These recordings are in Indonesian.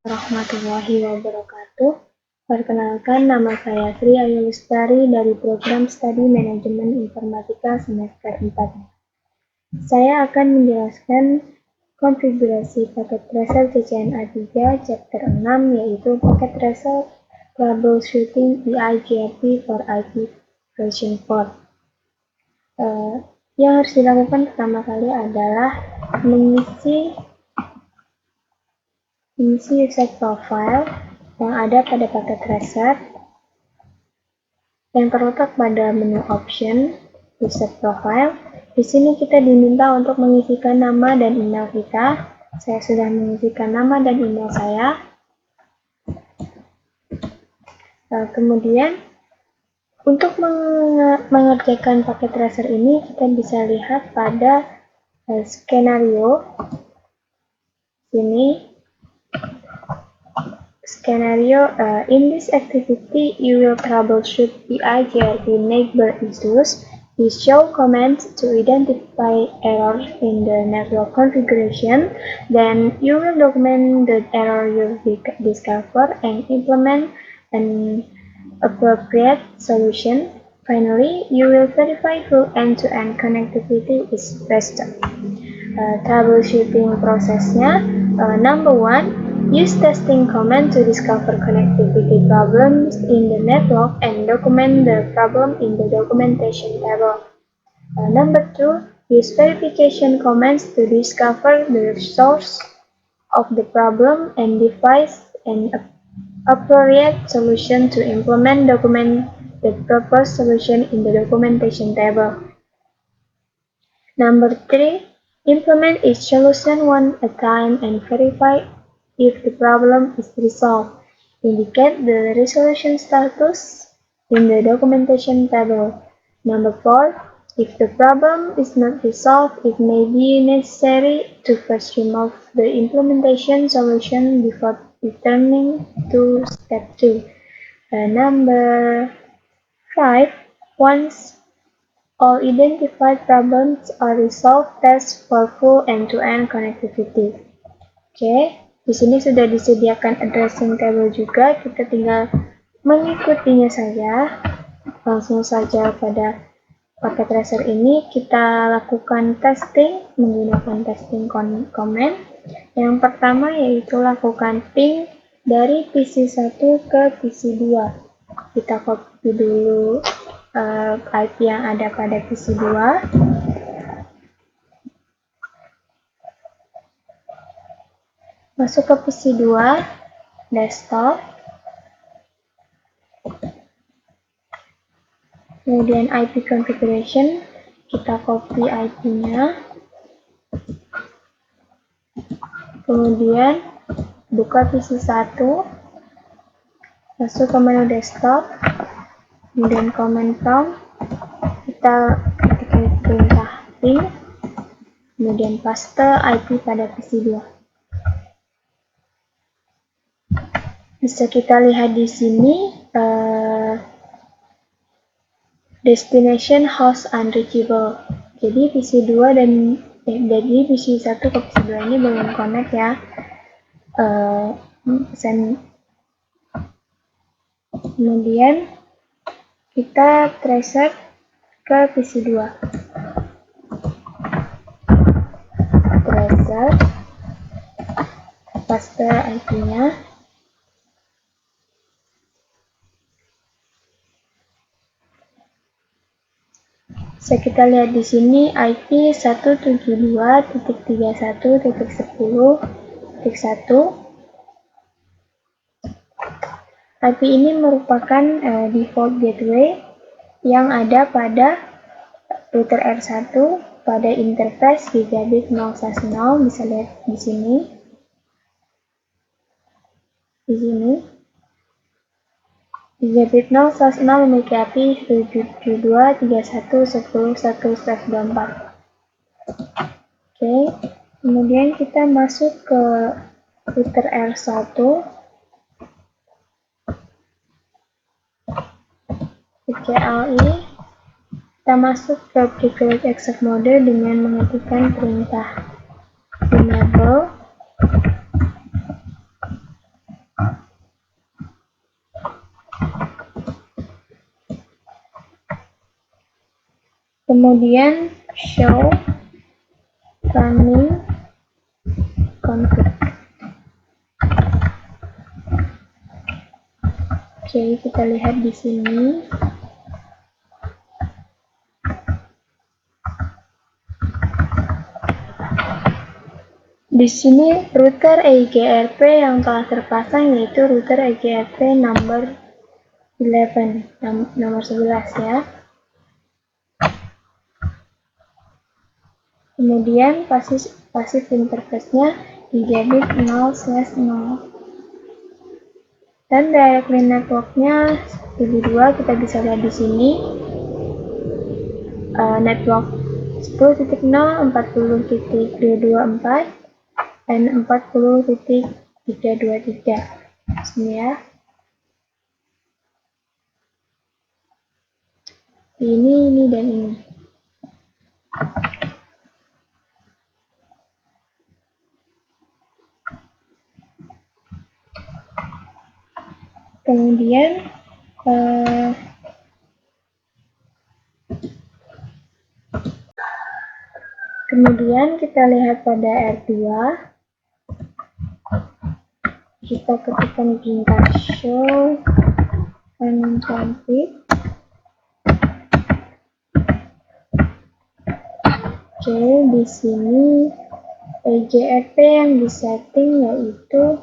warahmatullahi wabarakatuh. Perkenalkan, nama saya Sri Ayu Lestari dari Program Studi Manajemen Informatika semester 4. Saya akan menjelaskan konfigurasi paket tracer CCNA 3 chapter 6, yaitu paket tracer troubleshooting EIGRP for IP version 4. Yang harus dilakukan pertama kali adalah mengisi user profile yang ada pada paket tracer yang terletak pada menu option user profile. Di sini kita diminta untuk mengisikan nama dan email kita. Saya sudah mengisikan nama dan email saya. Kemudian untuk mengerjakan paket tracer ini, kita bisa lihat pada skenario sini. Scenario, in this activity, you will troubleshoot EIGRP neighbor issues. You show commands to identify errors in the network configuration. Then you will document the error you discover and implement an appropriate solution. Finally, you will verify full end-to-end connectivity is present. Troubleshooting prosesnya, number 1. Use testing command to discover connectivity problems in the network and document the problem in the documentation table. Number 2. Use verification commands to discover the source of the problem and devise an appropriate solution to document the proposed solution in the documentation table. Number 3. Implement each solution one at a time and verify if the problem is resolved. Indicate the resolution status in the documentation table. Number 4. If the problem is not resolved, it may be necessary to first remove the implementation solution before returning to step 2. Number 5. Once all identified problems are resolved, test for full end-to-end connectivity. Oke. Di sini sudah disediakan addressing table juga, kita tinggal mengikutinya saja. Langsung saja pada paket tracer ini kita lakukan testing menggunakan testing command. Yang pertama yaitu lakukan ping dari PC1 ke PC2. Kita copy dulu IP yang ada pada PC2. Masuk ke PC2, desktop, kemudian IP configuration, kita copy IP-nya, kemudian buka PC1, masuk ke menu desktop, kemudian command prompt, kita ketikkan perintah ping, kemudian paste IP pada PC2. Bisa kita lihat di sini destination host unreachable. Jadi PC2 dari PC1 ke PC2 ini belum connect ya. Kemudian kita tracer ke PC2. Tracer, paste IP-nya. Bisa kita lihat di sini IP 172.31.10.1. IP ini merupakan default gateway yang ada pada router R1 pada interface gigabit 0/0. Bisa lihat di sini. Gigabit 0/0 memiliki IP 172.31.10.1/24. Oke, kemudian kita masuk ke router R1, CLI. Kita masuk ke privilege access mode dengan mengetikkan perintah enable Kemudian show running config. Oke, kita lihat di sini. Di sini router EIGRP yang telah terpasang yaitu router EIGRP nomor 11 ya. Kemudian passive interface-nya dijadi 0/0. Dan directory network-nya seperti 2 kita bisa lihat di sini. Network 10.0, 40.224 dan 40.323. Sini ya. Ini dan ini. Kemudian kita lihat pada R2, kita ketikkan perintah show running config. Oke, di sini EIGRP yang disetting yaitu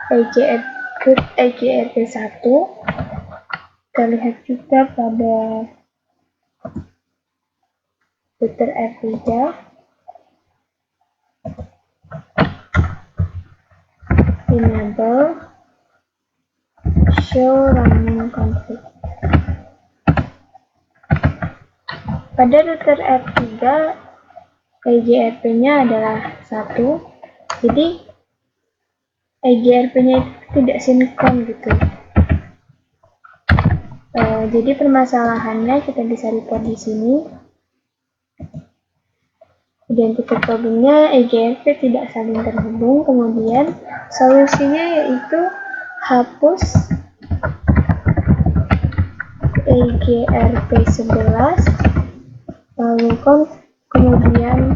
EIGRP 1. Kita lihat juga pada router R3. Enable show running config. Pada router R3 EIGRP-nya adalah 1, jadi EIGRP-nya itu tidak sinkron gitu. Jadi permasalahannya kita bisa report di sini. Identity problemnya EIGRP tidak saling terhubung. Kemudian solusinya yaitu hapus EIGRP 11, lalu kemudian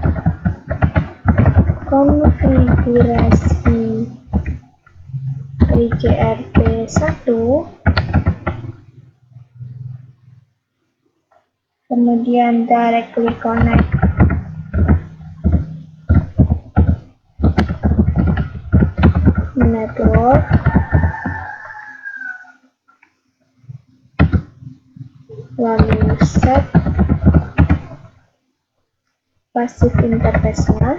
konfigurasi EIGRP 1, kemudian directly connect network, lalu set passive interface-nya,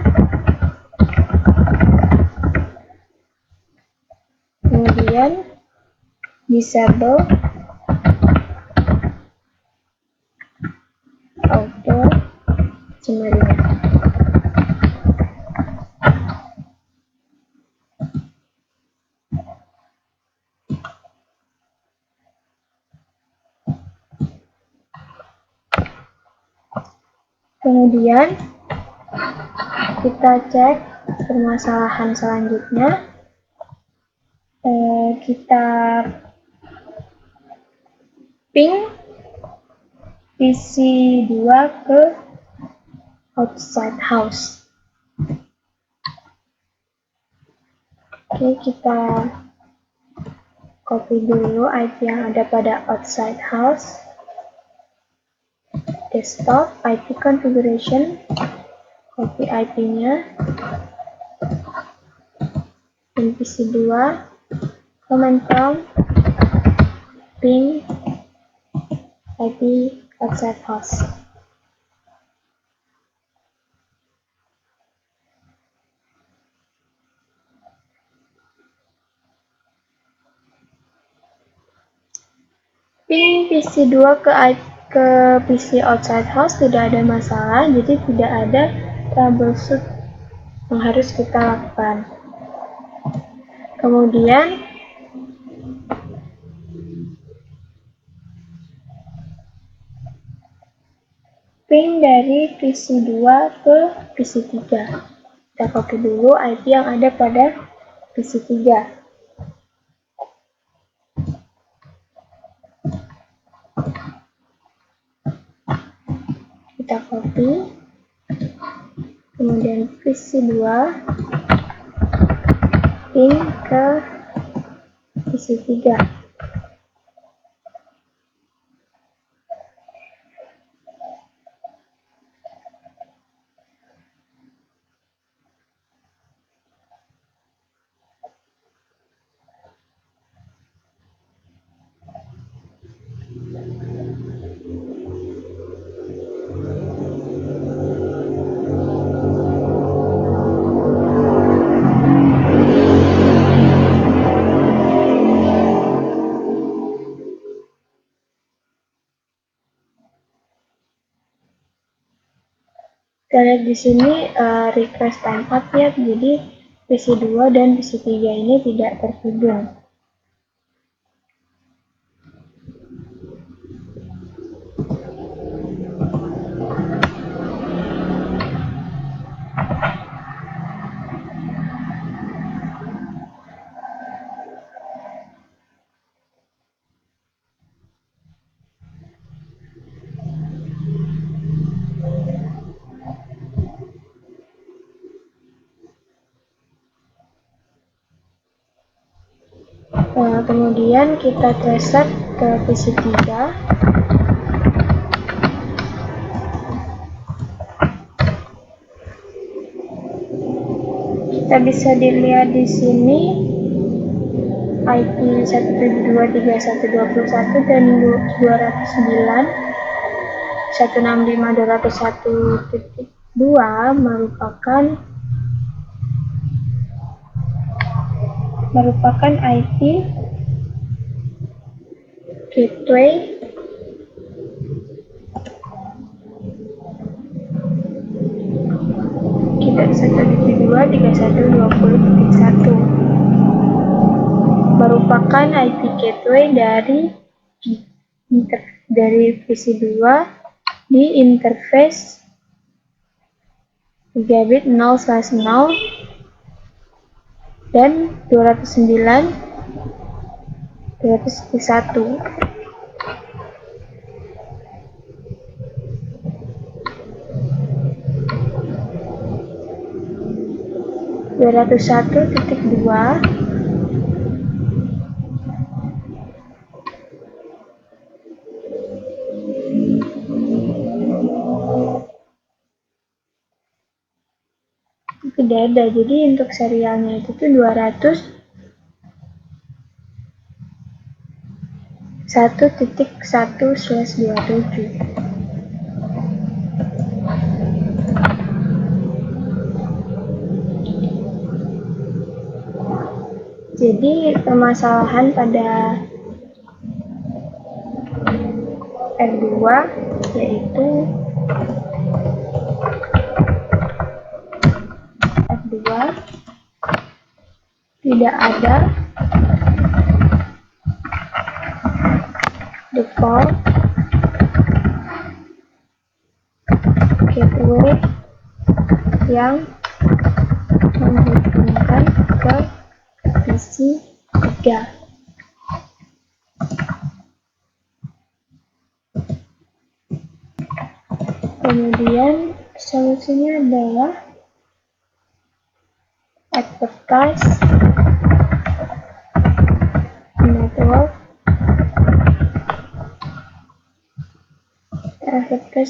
kemudian disable auto summary. Kemudian kita cek permasalahan selanjutnya. Kita ping PC2 ke outside house. Oke, kita copy dulu IP yang ada pada outside house. Desktop, IP configuration, copy IP-nya, dan PC2, command prompt, ping IP outside house. Ping PC2 ke PC outside house tidak ada masalah, jadi tidak ada troubleshoot yang harus kita lakukan. Kemudian ping dari PC2 ke PC3. Kita copy dulu IP yang ada pada PC3. kita copy, kemudian PC2 pin ke PC3. Kita lihat di sini request timeout ya, jadi PC2 dan PC3 ini tidak terhubung. Kemudian kita reset ke PC3. Kita bisa dilihat di sini IP 172.31.21 dan 209 165.201.2 merupakan IP gateway kita 172.31.20.1 merupakan IP gateway dari PC2 di interface gigabit 0/0 dan 209.201. Tidak ada, jadi untuk serialnya itu tuh 201.1/27. Jadi permasalahan pada R2 yaitu R2 tidak ada default gateway yang menghubungkan ke PC3. Kemudian solusinya adalah advertise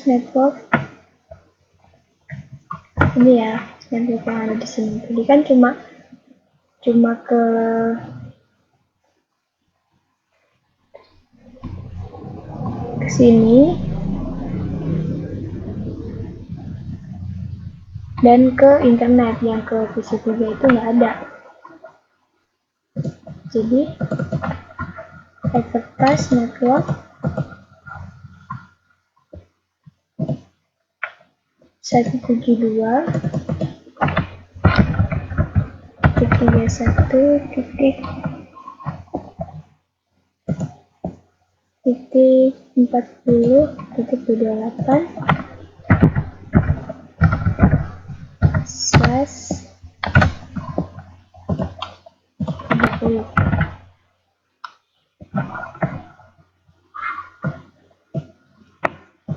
network ini ya, network yang ada di sini. Tadi kan cuma ke sini dan ke internet, yang ke PC3 itu nggak ada. Jadi advertise network 172.1.31.40.28/30.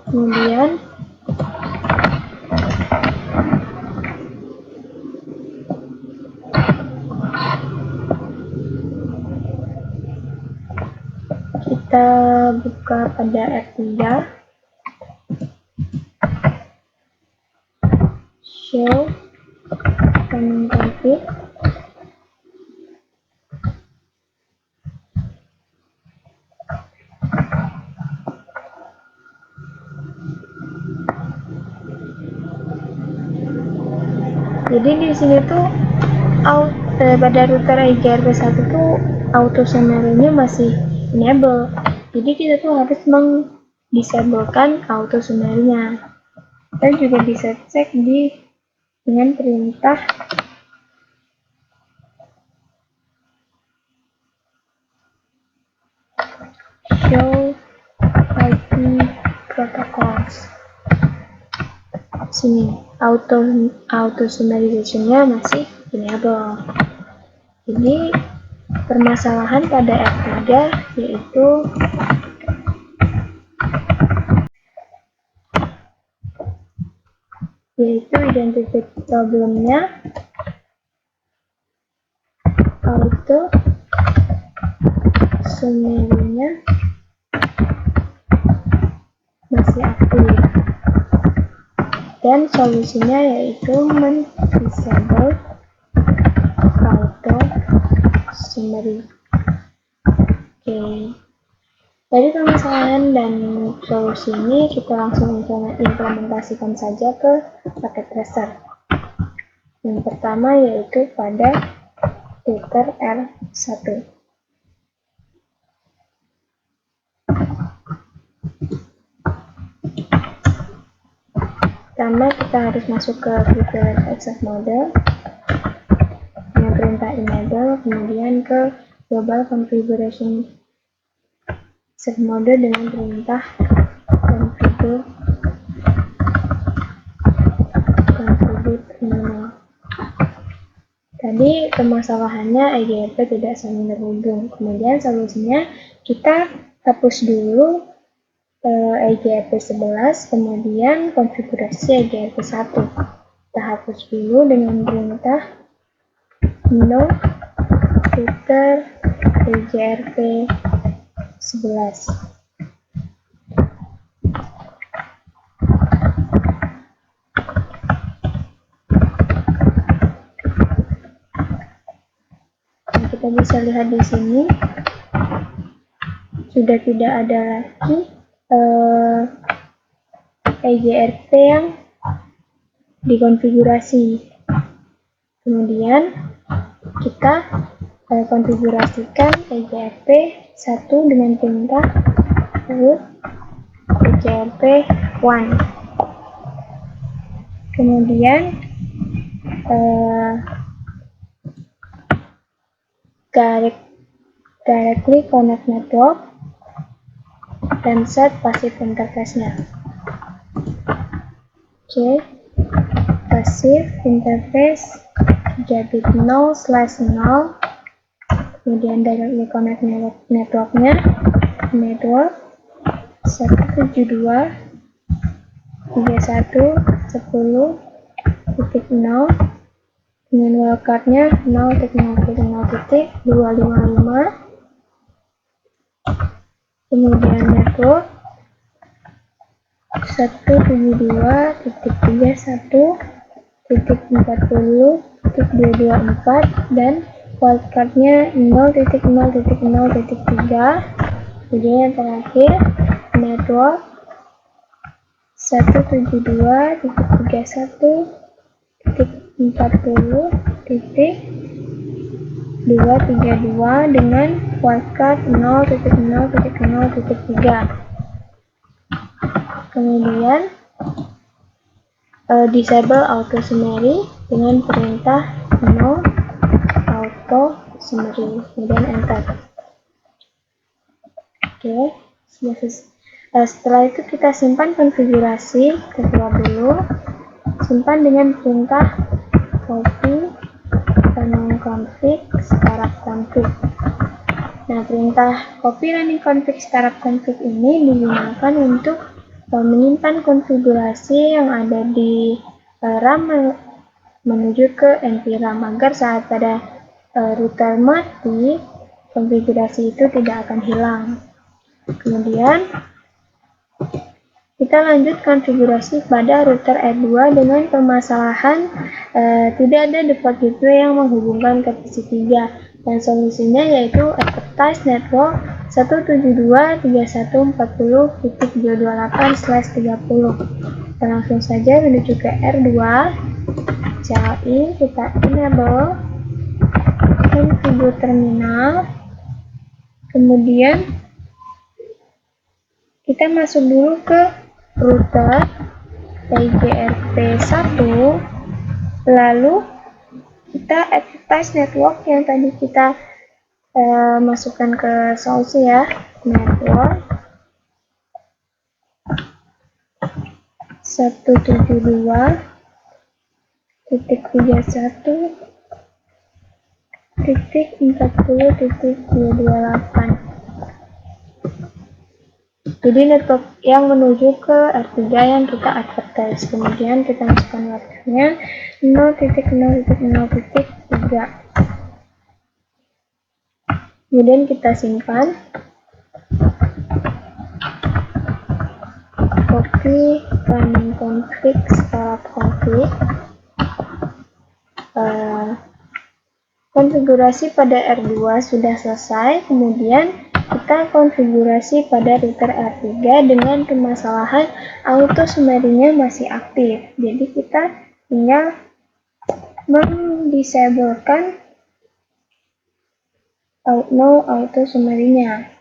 Kemudian Kita buka pada F3, show running config. Jadi di sini tuh pada router EGRP1 tuh auto summary-nya masih enable. Jadi kita tuh harus mendisablekan auto summary-nya. Kita juga bisa cek dengan perintah show IP protocols. Sini auto summarization-nya masih enable. Jadi permasalahan pada F3 yaitu identity problemnya auto summary-nya masih aktif, dan solusinya yaitu disable auto summary. Oke. Dari permasalahan dan solusi ini kita langsung implementasikan saja ke paket tracer. Yang pertama yaitu pada router R1. Pertama kita harus masuk ke preferred access model dengan perintah enable, kemudian ke global configuration access model dengan perintah configure terminal. Tadi permasalahannya EGRP tidak saling terhubung. Kemudian solusinya kita hapus dulu EGRP11, kemudian konfigurasi EGRP1. Kita hapus dulu dengan perintah no router EGRP11. Kita bisa lihat di sini sudah tidak ada lagi EGRP yang dikonfigurasi. Kemudian kita konfigurasikan EGRP1 dengan perintah root EGRP1. Kemudian directly connect network dan set passive interface-nya. Oke, passive interface jadi 0/0, kemudian directly connect network-nya network 172.31.10.0 dengan wildcard-nya 0.0.0.255. Kemudian network 172.31.40.224 dan wildcard-nya 0.0.0.3. Kemudian yang terakhir network 172.31.40.232 dengan wildcard 0.0.0.3. Kemudian disable auto summary dengan perintah no auto summary, kemudian enter. Oke, setelah itu kita simpan konfigurasi, kita keluar dulu, simpan dengan perintah copy running config startup config. Nah, perintah copy running config startup config ini digunakan untuk menyimpan konfigurasi yang ada di RAM menuju ke NVRAM agar saat pada router mati, konfigurasi itu tidak akan hilang. Kemudian kita lanjut konfigurasi pada router R2 dengan permasalahan tidak ada default gateway yang menghubungkan ke PC3, dan solusinya yaitu Advertise Network 172.140.228/30. Kita langsung saja menuju ke R2, CLI, kita enable configure terminal, kemudian kita masuk dulu ke router IGRP1, lalu kita advertise network yang tadi kita masukkan ke solusi ya, network 172.1.40.228. Jadi network yang menuju ke R3 yang kita advertise. Kemudian kita masukkan waktunya 0.0.0.3. Kemudian kita simpan. Copy running config startup config. Konfigurasi pada R2 sudah selesai. Kemudian kita konfigurasi pada router R3 dengan permasalahan auto summary-nya masih aktif. Jadi kita tinggal mendisablekan no auto summary-nya.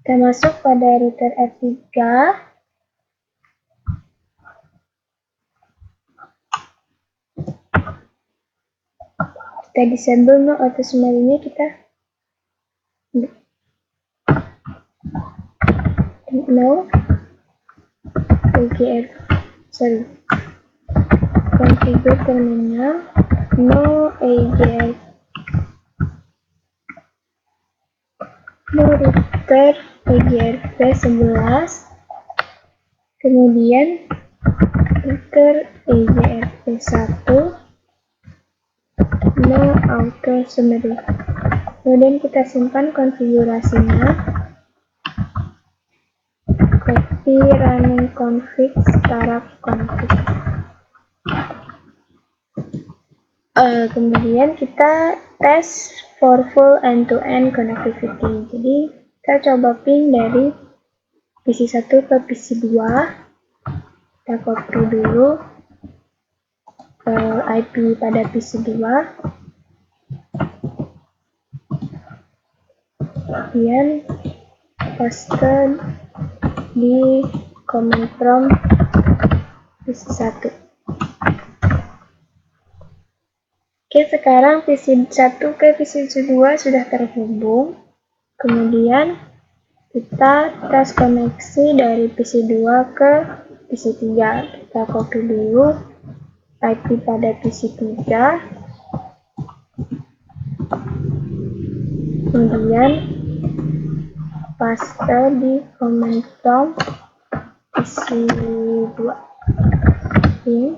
Kita masuk pada router R3. Kita disable no auto summary-nya, kita no configure terminal no router IGRP11, kemudian router IGRP1 no auto summary. Kemudian kita simpan konfigurasinya. Copy running config startup config. Kemudian kita tes for full end-to-end connectivity. Jadi kita coba ping dari PC1 ke PC2. Kita copy dulu IP pada PC2. Kemudian paste di command prompt PC1. Oke, sekarang PC1 ke PC2 sudah terhubung. Kemudian kita tes koneksi dari PC2 ke PC3. Kita copy dulu IP pada PC3. Kemudian paste di command prompt PC2. Ini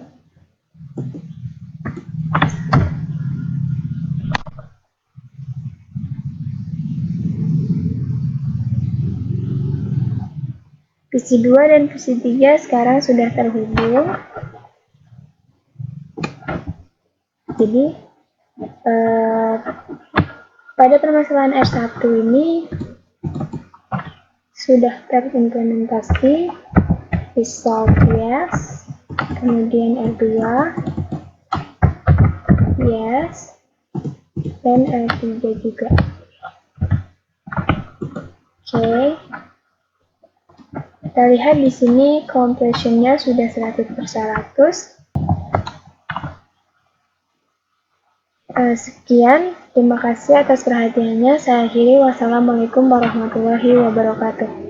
PC2 dan PC3 sekarang sudah terhubung. Jadi pada permasalahan R1 ini sudah terimplementasi, resolve yes, kemudian R2 yes, dan R3 juga. Oke. Kita lihat di sini completion-nya sudah 100/100. Sekian, terima kasih atas perhatiannya. Saya akhiri. Wassalamualaikum warahmatullahi wabarakatuh.